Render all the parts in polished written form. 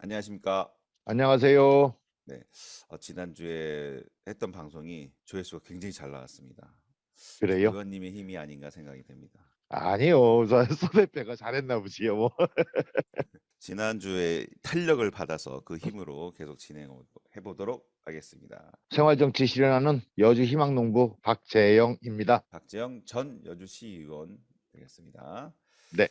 안녕하십니까. 안녕하세요. 네. 지난주에 했던 방송이 조회수가 굉장히 잘 나왔습니다. 저 그래요? 의원님의 힘이 아닌가 생각이 됩니다. 아니요. 소 대표가 잘했나 보지요 뭐. 지난주에 탄력을 받아서 그 힘으로 계속 진행해 보도록 하겠습니다. 생활정치 실현하는 여주희망농부 박재영입니다. 박재영 전 여주시의원 되겠습니다. 네.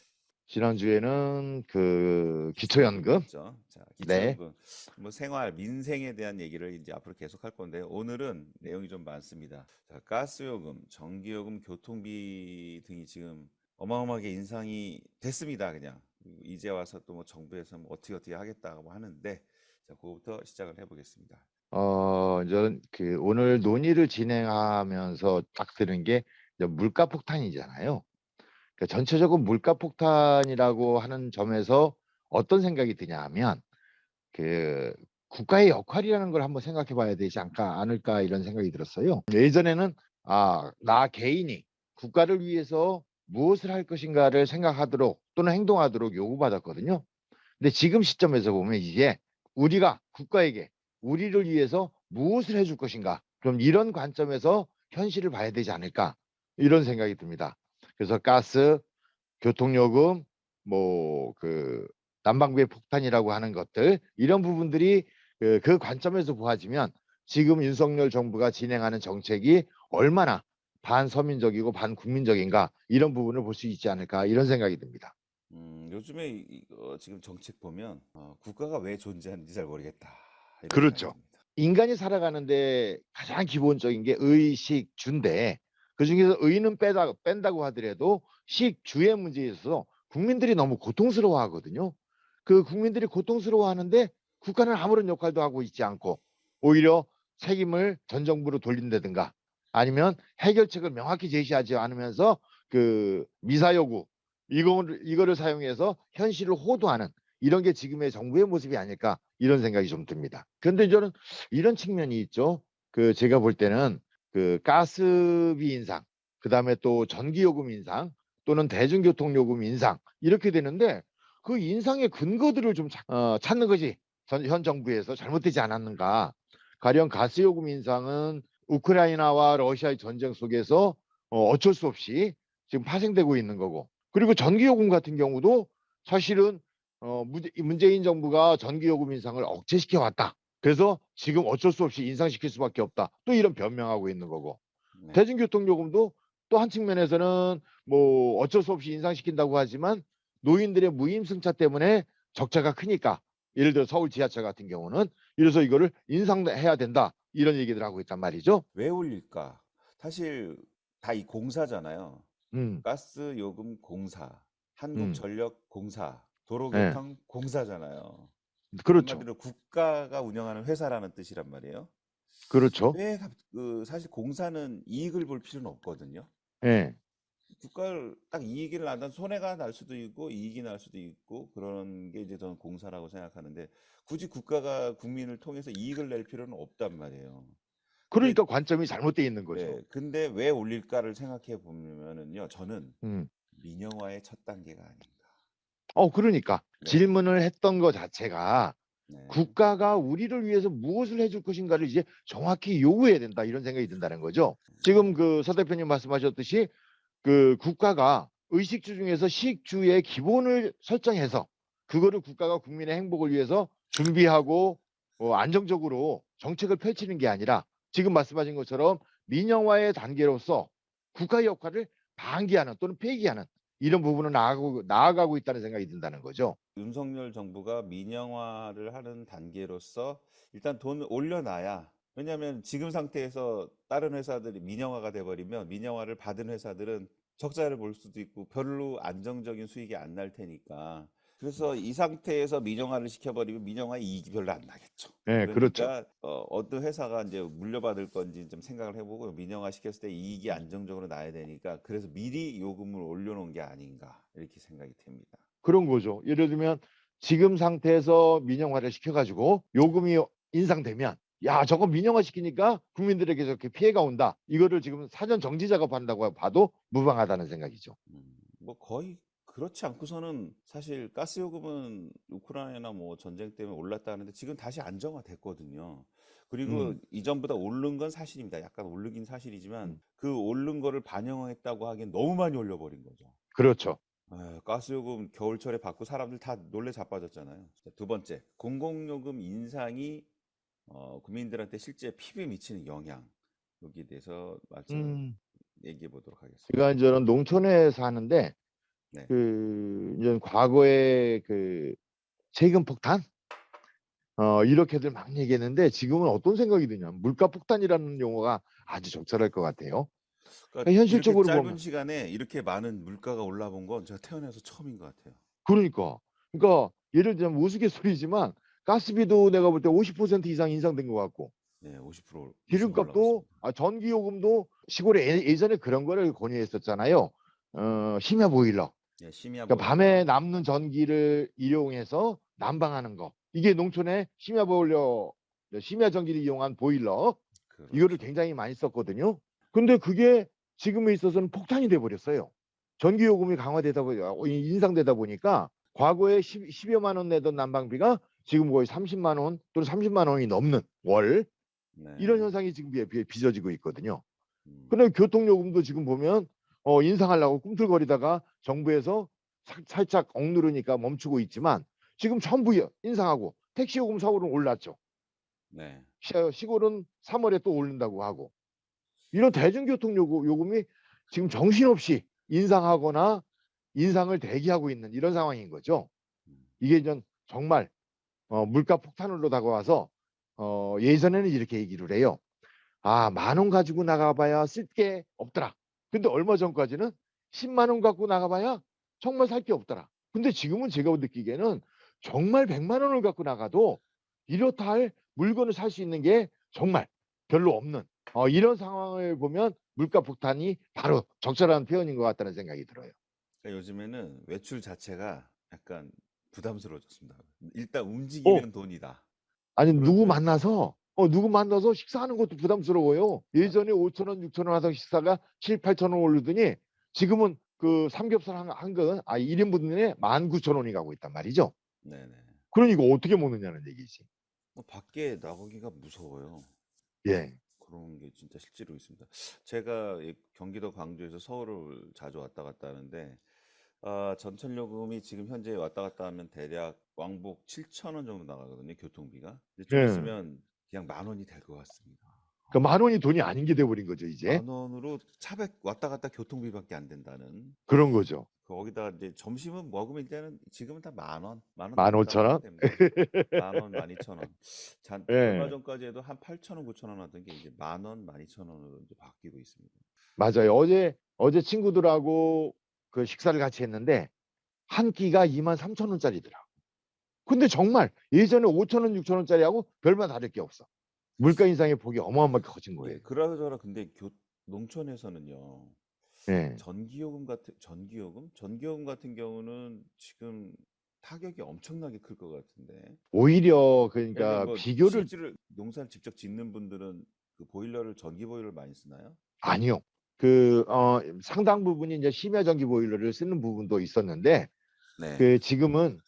지난주에는 그 기초연금 기초연금. 했죠. 자, 네. 기초연금 뭐 생활 민생에 대한 얘기를 이제 앞으로 계속 할 건데 오늘은 내용이 좀 많습니다. 자, 가스요금, 전기요금, 교통비 등이 지금 어마어마하게 인상이 됐습니다. 그냥 그리고 이제 와서 또 뭐 정부에서 뭐 어떻게 하겠다고 하는데 자, 그거부터 시작을 해보겠습니다. 저는 그 오늘 논의를 진행하면서 딱 드는 게 이제 물가 폭탄이잖아요. 그러니까 전체적으로 물가 폭탄이라고 하는 점에서 어떤 생각이 드냐 하면 그 국가의 역할이라는 걸 한번 생각해 봐야 되지 않을까 이런 생각이 들었어요. 예전에는 나 개인이 국가를 위해서 무엇을 할 것인가를 생각하도록 또는 행동하도록 요구받았거든요. 근데 지금 시점에서 보면 이제 우리가 국가에게 우리를 위해서 무엇을 해줄 것인가, 그럼 이런 관점에서 현실을 봐야 되지 않을까 이런 생각이 듭니다. 그래서 가스, 교통요금, 뭐 그 난방비의 폭탄이라고 하는 것들, 이런 부분들이 그 관점에서 보아지면 지금 윤석열 정부가 진행하는 정책이 얼마나 반서민적이고 반국민적인가, 이런 부분을 볼 수 있지 않을까 이런 생각이 듭니다. 요즘에 지금 정책 보면 국가가 왜 존재하는지 잘 모르겠다 이런 생각이 그렇죠. 듭니다. 인간이 살아가는데 가장 기본적인 게 의식주인데, 그중에서 의는 뺀다고 하더라도 식주의 문제에 있어서 국민들이 너무 고통스러워하거든요. 그 국민들이 고통스러워하는데 국가는 아무런 역할도 하고 있지 않고 오히려 책임을 전 정부로 돌린다든가, 아니면 해결책을 명확히 제시하지 않으면서 그 미사 여구, 이거를 사용해서 현실을 호도하는, 이런 게 지금의 정부의 모습이 아닐까 이런 생각이 좀 듭니다. 그런데 저는 이런 측면이 있죠. 그 제가 볼 때는 그 가스비 인상, 그다음에 또 전기요금 인상, 또는 대중교통요금 인상, 이렇게 되는데 그 인상의 근거들을 좀 찾는 것이 현 정부에서 잘못되지 않았는가. 가령 가스요금 인상은 우크라이나와 러시아의 전쟁 속에서 어쩔 수 없이 지금 파생되고 있는 거고, 그리고 전기요금 같은 경우도 사실은 문재인 정부가 전기요금 인상을 억제시켜 왔다. 그래서 지금 어쩔 수 없이 인상시킬 수밖에 없다. 또 이런 변명하고 있는 거고, 네. 대중교통요금도 또 한 측면에서는 뭐 어쩔 수 없이 인상시킨다고 하지만 노인들의 무임승차 때문에 적자가 크니까, 예를 들어 서울 지하철 같은 경우는, 이래서 이거를 인상해야 된다 이런 얘기들 하고 있단 말이죠. 왜 올릴까? 사실 다 이 공사잖아요. 음, 가스 요금 공사, 음, 한국전력 공사, 예, 도로교통 공사잖아요. 그렇죠, 한마디로 국가가 운영하는 회사라는 뜻이란 말이에요. 그렇죠, 사실 공사는 이익을 볼 필요는 없거든요. 예, 국가를 딱 이익이 난다면 손해가 날 수도 있고 이익이 날 수도 있고 그런 게 이제 저는 공사라고 생각하는데 굳이 국가가 국민을 통해서 이익을 낼 필요는 없단 말이에요. 근데 그러니까 관점이 잘못되어 있는 거죠. 네, 근데 왜 올릴까를 생각해 보면은요, 저는 음. 민영화의 첫 단계가 아닌가. 그러니까 네, 질문을 했던 것 자체가 네, 국가가 우리를 위해서 무엇을 해줄 것인가를 이제 정확히 요구해야 된다 이런 생각이 든다는 거죠. 지금 네. 그 서 대표님 말씀하셨듯이 그 국가가 의식주 중에서 식주의 기본을 설정해서 그거를 국가가 국민의 행복을 위해서 준비하고 안정적으로 정책을 펼치는 게 아니라, 지금 말씀하신 것처럼 민영화의 단계로서 국가의 역할을 방기하는 또는 폐기하는, 이런 부분을 나아가고 있다는 생각이 든다는 거죠. 윤석열 정부가 민영화를 하는 단계로서 일단 돈을 올려놔야 왜냐하면 지금 상태에서 다른 회사들이 민영화가 돼버리면 민영화를 받은 회사들은 적자를 볼 수도 있고 별로 안정적인 수익이 안 날 테니까 그래서 이 상태에서 민영화를 시켜버리면 민영화 이익이 별로 안 나겠죠. 네, 그렇죠. 그러니까 어떤 회사가 이제 물려받을 건지 좀 생각을 해보고 민영화 시켰을 때 이익이 안정적으로 나야 되니까 그래서 미리 요금을 올려놓은 게 아닌가 이렇게 생각이 됩니다. 그런 거죠. 예를 들면 지금 상태에서 민영화를 시켜가지고 요금이 인상되면, 야, 저거 민영화 시키니까 국민들에게 저렇게 피해가 온다, 이거를 지금 사전 정지 작업한다고 봐도 무방하다는 생각이죠. 뭐 거의 그렇지 않고서는 사실 가스 요금은 우크라이나 뭐 전쟁 때문에 올랐다 하는데 지금 다시 안정화됐거든요. 그리고 음. 이전보다 오른 건 사실입니다. 약간 오르긴 사실이지만 음. 그 오른 거를 반영했다고 하기엔 너무 많이 올려버린 거죠. 그렇죠. 가스 요금 겨울철에 받고 사람들 다 놀래 자빠졌잖아요. 자, 두 번째, 공공요금 인상이 국민들한테 실제 피부에 미치는 영향 여기에 대해서 말씀 음. 얘기해 보도록 하겠습니다. 제가 저는 농촌에 사는데 네. 이제 과거에 세금 폭탄 이렇게들 막 얘기했는데 지금은 어떤 생각이 드냐면 물가 폭탄이라는 용어가 아주 적절할 것 같아요. 그러니까 그러니까 이렇게 현실적으로 짧은 보면 시간에 이렇게 많은 물가가 올라본 건 제가 태어나서 처음인 것 같아요. 그러니까 예를 들자면 우스갯소리지만 가스비도 내가 볼 때 50% 이상 인상된 것 같고 네, 50% 이상 기름값도 올라갔습니다. 전기요금도 시골에 예전에 그런 거를 권유했었잖아요. 심야 보일러. 네, 심야 그러니까 밤에 보일러. 남는 전기를 이용해서 난방하는 거. 이게 농촌의 심야 보일러, 심야 전기를 이용한 보일러. 이거를 그렇죠. 굉장히 많이 썼거든요. 근데 그게 지금에 있어서는 폭탄이 돼 버렸어요. 전기요금이 강화되다 보니까 인상되다 보니까 과거에 10여만 원 내던 난방비가 지금 거의 30만 원 또는 30만 원이 넘는 월 이런 네. 현상이 지금 빚어지고 있거든요. 음, 근데 교통요금도 지금 보면 인상하려고 꿈틀거리다가 정부에서 살짝 억누르니까 멈추고 있지만 지금 전부 인상하고 택시요금 서울은 올랐죠. 네. 시골은 3월에 또 오른다고 하고 이런 대중교통 요금이 지금 정신없이 인상하거나 인상을 대기하고 있는 이런 상황인 거죠. 음, 이게 전 정말 물가 폭탄으로 다가와서 예전에는 이렇게 얘기를 해요. 아, 10,000원 가지고 나가봐야 쓸 게 없더라. 근데 얼마 전까지는 10만 원 갖고 나가봐야 정말 살 게 없더라. 근데 지금은 제가 느끼기에는 정말 100만 원을 갖고 나가도 이렇다 할 물건을 살 수 있는 게 정말 별로 없는 이런 상황을 보면 물가 폭탄이 바로 적절한 표현인 것 같다는 생각이 들어요. 그러니까 요즘에는 외출 자체가 약간 부담스러워졌습니다. 일단 어, 움직이면 돈이다. 아니 그러면 누구 만나서 식사하는 것도 부담스러워요. 자, 예전에 5천 원, 6천 원 하던 식사가 7, 8천 원 오르더니 지금은 그 삼겹살 한 근, 1인분에 19,000원이 가고 있단 말이죠. 네네. 그러니 이거 어떻게 먹느냐는 얘기지. 밖에 나가기가 무서워요. 예. 그런 게 진짜 실제로 있습니다. 제가 경기도 광주에서 서울을 자주 왔다 갔다 하는데 전철 요금이 지금 현재 왔다 갔다 하면 대략 왕복 7,000원 정도 나가거든요, 교통비가. 근데 좀 예. 있으면 그냥 10,000원이 될 것 같습니다. 그러니까 10,000원이 돈이 아닌 게 돼버린 거죠, 이제. 10,000원으로 차백 왔다 갔다 교통비밖에 안 된다는. 그런 거죠. 거기다 이제 점심은 먹으면 이제는 지금은 다 10,000원, 10,000원 넘었다고 보면 15,000원? 됩니다. 10,000원, 12,000원. 얼마 예. 전까지 해도 한 8,000원, 9,000원 하던 게 이제 10,000원, 12,000원으로 이제 바뀌고 있습니다. 맞아요. 어제 친구들하고 그 식사를 같이 했는데 한 끼가 23,000원짜리더라. 근데 정말 예전에 5,000원, 6,000원짜리하고 별반 다를 게 없어. 물가 인상의 폭이 어마어마하게 커진 이게 거예요. 그러저러 근데 농촌에서는요. 예. 전기요금 같은 경우는 지금 타격이 엄청나게 클 것 같은데. 오히려 예를 들면 그러니까 뭐 비교를 실제로 농사를 직접 짓는 분들은 그 보일러를 전기 보일러를 많이 쓰나요? 아니요. 상당 부분이 이제 심야 전기 보일러를 쓰는 부분도 있었는데 네. 지금은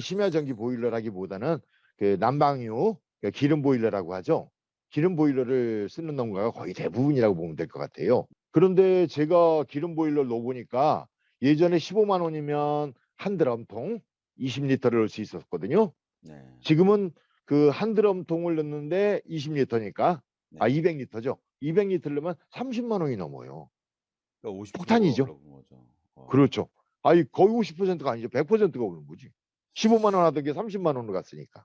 심야 전기 보일러라기보다는 그 난방유 기름 보일러라고 하죠. 기름 보일러를 쓰는 농가가 거의 대부분이라고 보면 될 것 같아요. 그런데 제가 기름 보일러를 넣어보니까 예전에 15만 원이면 한 드럼통 20리터를 넣을 수 있었거든요. 네. 지금은 그 한 드럼통을 넣는데 20리터니까 네. 200리터죠. 200리터를 넣으면 30만 원이 넘어요. 그러니까 50%가 폭탄이죠. 올라간 거죠. 그렇죠. 아니 거의 50%가 아니죠. 100%가 오른 거지. 15만 원 하던 게 30만 원으로 갔으니까.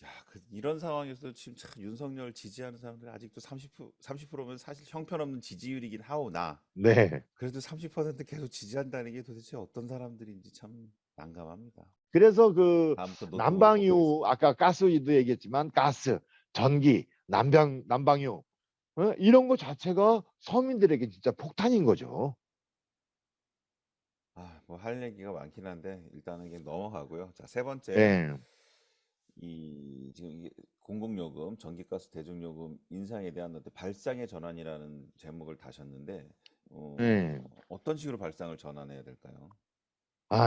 야, 이런 상황에서 지금 참 윤석열 지지하는 사람들 아직도 30%면 사실 형편없는 지지율이긴 하오나 네. 그래도 30% 계속 지지한다는 게 도대체 어떤 사람들인지 참 난감합니다. 그래서 그 다음부터 노트북을 난방유 뽑겠습니다. 아까 가스도 얘기했지만 가스, 전기, 난방유 이런 거 자체가 서민들에게 진짜 폭탄인 거죠. 뭐 할 얘기가 많긴 한데 일단은 이게 넘어가고요. 자, 세 번째. 예. 지금 이게 공공요금, 전기가스, 대중요금 인상에 대한 발상의 전환이라는 제목을 다셨는데 예. 어떤 식으로 발상을 전환해야 될까요?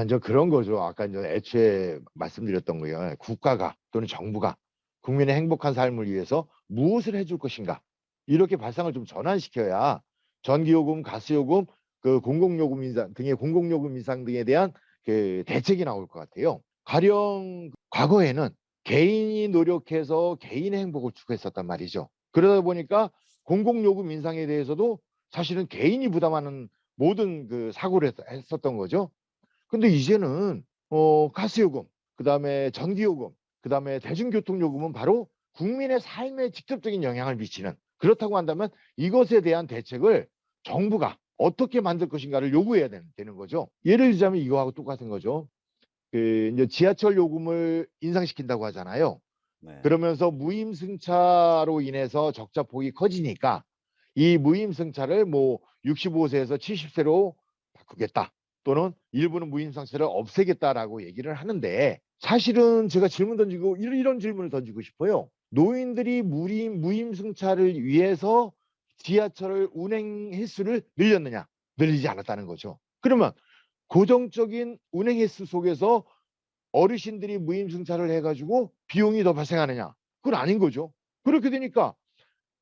이제 그런 거죠. 아까 이제 애초에 말씀드렸던 거예요. 국가가 또는 정부가 국민의 행복한 삶을 위해서 무엇을 해줄 것인가. 이렇게 발상을 좀 전환시켜야 전기요금, 가스요금, 그 공공요금 인상 등의 공공요금 인상 등에 대한 그 대책이 나올 것 같아요. 가령 과거에는 개인이 노력해서 개인의 행복을 추구했었단 말이죠. 그러다 보니까 공공요금 인상에 대해서도 사실은 개인이 부담하는 모든 그 사고를 했었던 거죠. 근데 이제는 가스요금, 그다음에 전기요금, 그다음에 대중교통요금은 바로 국민의 삶에 직접적인 영향을 미치는, 그렇다고 한다면 이것에 대한 대책을 정부가 어떻게 만들 것인가를 요구해야 되는 거죠. 예를 들자면 이거하고 똑같은 거죠. 그 이제 지하철 요금을 인상시킨다고 하잖아요. 네. 그러면서 무임승차로 인해서 적자 폭이 커지니까 이 무임승차를 뭐 65세에서 70세로 바꾸겠다, 또는 일부는 무임승차를 없애겠다라고 얘기를 하는데, 사실은 제가 질문 던지고 이런 질문을 던지고 싶어요. 노인들이 무임승차를 위해서 지하철을 운행 횟수를 늘렸느냐? 늘리지 않았다는 거죠. 그러면 고정적인 운행 횟수 속에서 어르신들이 무임승차를 해가지고 비용이 더 발생하느냐? 그건 아닌 거죠. 그렇게 되니까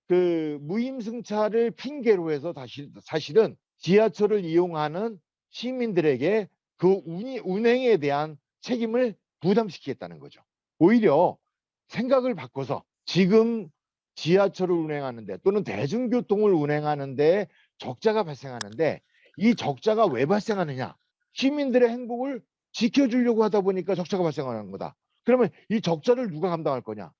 그 무임승차를 핑계로 해서 다시 사실은 지하철을 이용하는 시민들에게 그 운행에 대한 책임을 부담시키겠다는 거죠. 오히려 생각을 바꿔서 지금 지하철을 운행하는데 또는 대중교통을 운행하는데 적자가 발생하는데, 이 적자가 왜 발생하느냐? 시민들의 행복을 지켜주려고 하다 보니까 적자가 발생하는 거다. 그러면 이 적자를 누가 감당할 거냐?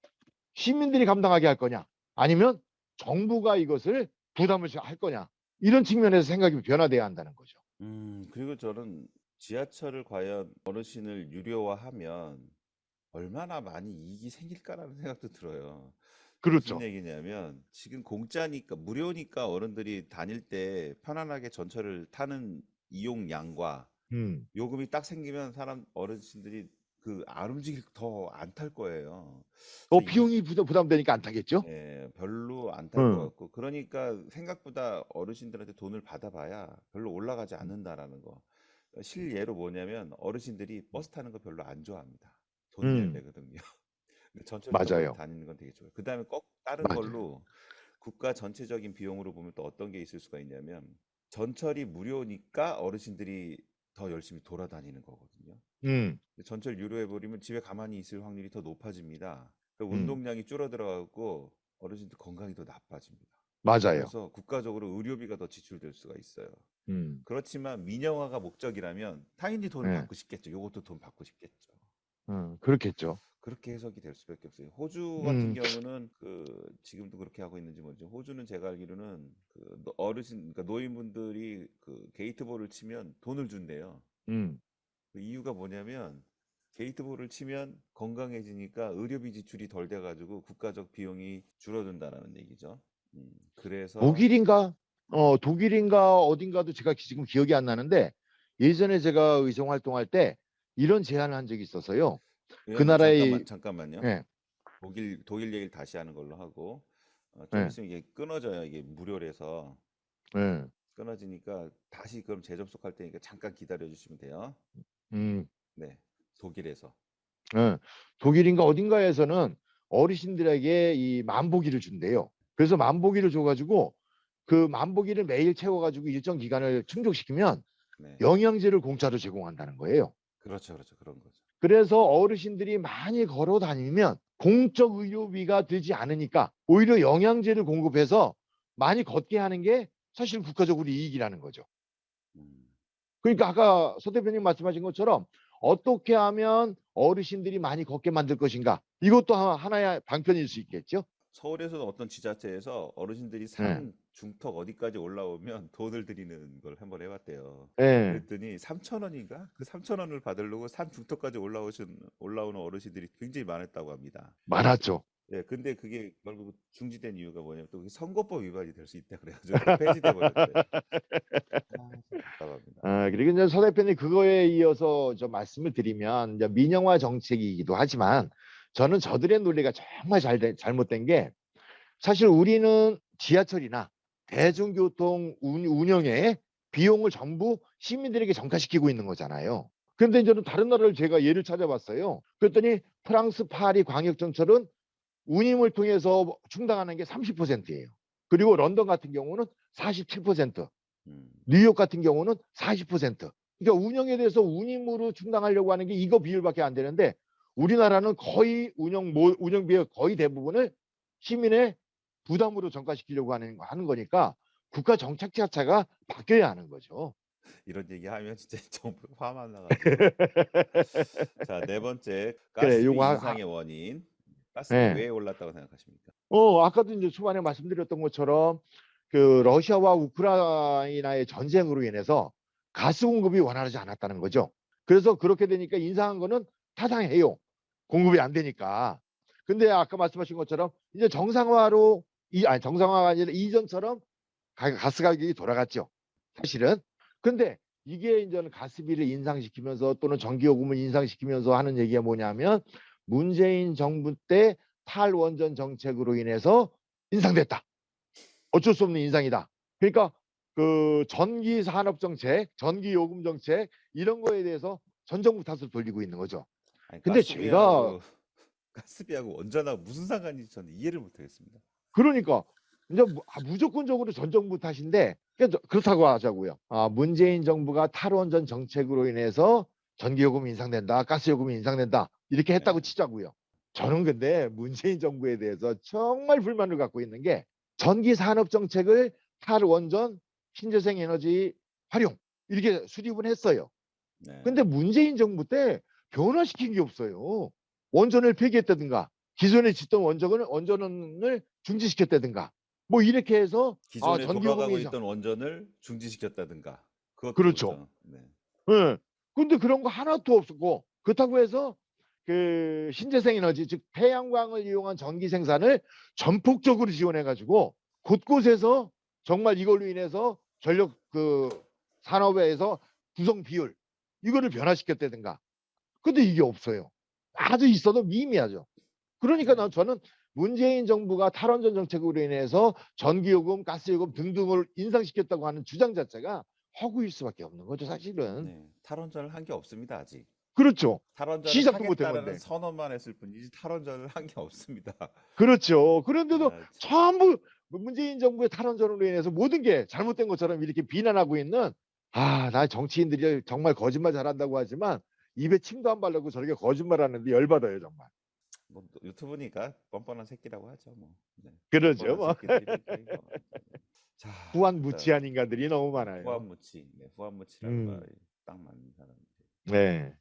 시민들이 감당하게 할 거냐? 아니면 정부가 이것을 부담을 할 거냐? 이런 측면에서 생각이 변화돼야 한다는 거죠. 그리고 저는 지하철을 과연 어르신을 유료화하면 얼마나 많이 이익이 생길까라는 생각도 들어요. 무슨 그렇죠. 얘기냐면 지금 공짜니까 무료니까 어른들이 다닐 때 편안하게 전철을 타는 이용량과 음. 요금이 딱 생기면 사람 어르신들이 그 안 움직일 더 안 탈 거예요. 그래서 이 비용이 부담되니까 안 타겠죠? 예, 별로 안 탈 것 음. 같고 그러니까 생각보다 어르신들한테 돈을 받아봐야 별로 올라가지 음. 않는다라는 거. 실예로 뭐냐면 어르신들이 버스 타는 거 별로 안 좋아합니다. 돈 내야 음. 되거든요. 근데 전철 타고 맞아요. 다니는 건 되게 좋아요. 그다음에 꼭 다른 맞아요. 걸로 국가 전체적인 비용으로 보면 또 어떤 게 있을 수가 있냐면 전철이 무료니까 어르신들이 더 열심히 돌아다니는 거거든요. 음. 근데 전철 유료해버리면 집에 가만히 있을 확률이 더 높아집니다. 그 음. 운동량이 줄어들어가고 어르신들 건강이 더 나빠집니다. 맞아요. 그래서 국가적으로 의료비가 더 지출될 수가 있어요. 음. 그렇지만 민영화가 목적이라면 타인이 돈을 예. 받고 싶겠죠. 요것도 돈 받고 싶겠죠. 그렇겠죠. 그렇게 해석이 될 수밖에 없어요. 호주 같은 음. 경우는 그 지금도 그렇게 하고 있는지 모르죠. 호주는 제가 알기로는 그 어르신 그러니까 노인분들이 그 게이트볼을 치면 돈을 준대요. 음. 그 이유가 뭐냐면 게이트볼을 치면 건강해지니까 의료비 지출이 덜 돼가지고 국가적 비용이 줄어든다라는 얘기죠. 그래서 독일인가? 독일인가 어딘가도 제가 지금 기억이 안 나는데, 예전에 제가 의정 활동할 때 이런 제안을 한 적이 있어서요. 그 의원님 나라의 잠깐만요. 예. 독일 얘기를 다시 하는 걸로 하고 좀 예. 있으면 이게 끊어져요. 이게 무료라서 예. 끊어지니까 다시 그럼 재접속할 테니까 잠깐 기다려 주시면 돼요. 음. 네, 독일에서. 예. 독일인가 어딘가에서는 어르신들에게 이 만보기를 준대요. 그래서 만보기를 줘 가지고 그 만보기를 매일 채워 가지고 일정 기간을 충족시키면 네, 영양제를 공짜로 제공한다는 거예요. 그렇죠, 그렇죠, 그런 거죠. 그래서 어르신들이 많이 걸어 다니면 공적 의료비가 들지 않으니까 오히려 영양제를 공급해서 많이 걷게 하는 게 사실 국가적으로 이익이라는 거죠. 음. 그러니까 아까 서 대표님 말씀하신 것처럼 어떻게 하면 어르신들이 많이 걷게 만들 것인가? 이것도 하나의 방편일 수 있겠죠? 서울에서는 어떤 지자체에서 어르신들이 예. 산 중턱 어디까지 올라오면 돈을 드리는 걸 한번 해봤대요. 예. 그랬더니 3천 원인가? 그 3천 원을 받으려고 산 중턱까지 올라오는 어르신들이 굉장히 많았다고 합니다. 많았죠. 예, 근데 그게 결국 중지된 이유가 뭐냐면 또 그게 선거법 위반이 될 수 있다 그래가지고 또 폐지돼 버렸대요. 참 답답합니다. 그리고 이제 서 대표님 그거에 이어서 좀 말씀을 드리면 이제 민영화 정책이기도 하지만 저는 저들의 논리가 정말 잘못된 게, 사실 우리는 지하철이나 대중교통 운영에 비용을 전부 시민들에게 전가시키고 있는 거잖아요. 근데 이제는 다른 나라를 제가 예를 찾아봤어요. 그랬더니 프랑스 파리 광역정철은 운임을 통해서 충당하는 게 30%예요. 그리고 런던 같은 경우는 47%, 음. 뉴욕 같은 경우는 40%. 그러니까 운영에 대해서 운임으로 충당하려고 하는 게 이거 비율밖에 안 되는데 우리나라는 거의 운영비의 거의 대부분을 시민의 부담으로 전가시키려고 하는 거니까 국가 정책 자체가 바뀌어야 하는 거죠. 이런 얘기하면 진짜 정부 화만 나 가지고. 자, 네 번째 그래, 가스비 요거 인상의 원인. 가스비 예. 왜 올랐다고 생각하십니까? 아까도 이제 초반에 말씀드렸던 것처럼 그 러시아와 우크라이나의 전쟁으로 인해서 가스 공급이 원활하지 않았다는 거죠. 그래서 그렇게 되니까 인상한 거는 타당해요. 공급이 안 되니까. 근데 아까 말씀하신 것처럼 이제 정상화로 아니 정상화가 아니라 이전처럼 가스 가격이 돌아갔죠. 사실은. 근데 이게 이제는 가스비를 인상시키면서 또는 전기요금을 인상시키면서 하는 얘기가 뭐냐면 문재인 정부 때 탈원전 정책으로 인해서 인상됐다. 어쩔 수 없는 인상이다. 그러니까 그 전기 산업 정책, 전기 요금 정책 이런 거에 대해서 전 정부 탓을 돌리고 있는 거죠. 아니 근데 제가 가스비하고 가스비하고 원전하고 무슨 상관인지 저는 이해를 못 하겠습니다. 그러니까 이제 무조건적으로 전 정부 탓인데 그렇다고 하자고요. 문재인 정부가 탈원전 정책으로 인해서 전기요금이 인상된다, 가스요금이 인상된다 이렇게 했다고 네. 치자고요. 저는 근데 문재인 정부에 대해서 정말 불만을 갖고 있는 게 전기 산업 정책을 탈원전, 신재생 에너지 활용 이렇게 수립은 했어요. 네. 근데 문재인 정부 때 변화시킨 게 없어요. 원전을 폐기했다든가 기존에 짓던 원전을 중지시켰다든가 뭐 이렇게 해서 기존에 전기요금이 돌아가고 인상. 있던 원전을 중지시켰다든가 그것도 그렇죠. 그렇죠. 네. 예. 근데 그런 거 하나도 없었고 그렇다고 해서 그 신재생 에너지 즉 태양광을 이용한 전기 생산을 전폭적으로 지원해 가지고 곳곳에서 정말 이걸로 인해서 전력 그 산업에서 구성 비율 이거를 변화시켰다든가. 근데 이게 없어요. 아주 있어도 미미하죠. 그러니까 네. 저는 문재인 정부가 탈원전 정책으로 인해서 전기요금, 가스요금 등등을 인상시켰다고 하는 주장 자체가 허구일 수밖에 없는 거죠, 사실은. 네. 탈원전을 한 게 없습니다, 아직. 그렇죠. 탈원전을 시작도 못한 하겠다라는 건데. 선언만 했을 뿐이지 탈원전을 한 게 없습니다. 그렇죠. 그런데도 아, 참. 전부 문재인 정부의 탈원전으로 인해서 모든 게 잘못된 것처럼 이렇게 비난하고 있는 나 정치인들이 정말 거짓말 잘한다고 하지만 입에 침도 안 바르고 저렇게 거짓말하는데 열받아요, 정말. 뭐 유튜브니까 뻔뻔한 새끼라고 하죠, 뭐. 네. 그러죠, 뻔뻔한 뭐. 새끼들이 거의 뭐. 자, 자, 후한무치한 인간들이 너무 많아요. 후한무치. 네, 후한무치라는 음. 말이 딱 맞는 사람인데. 네.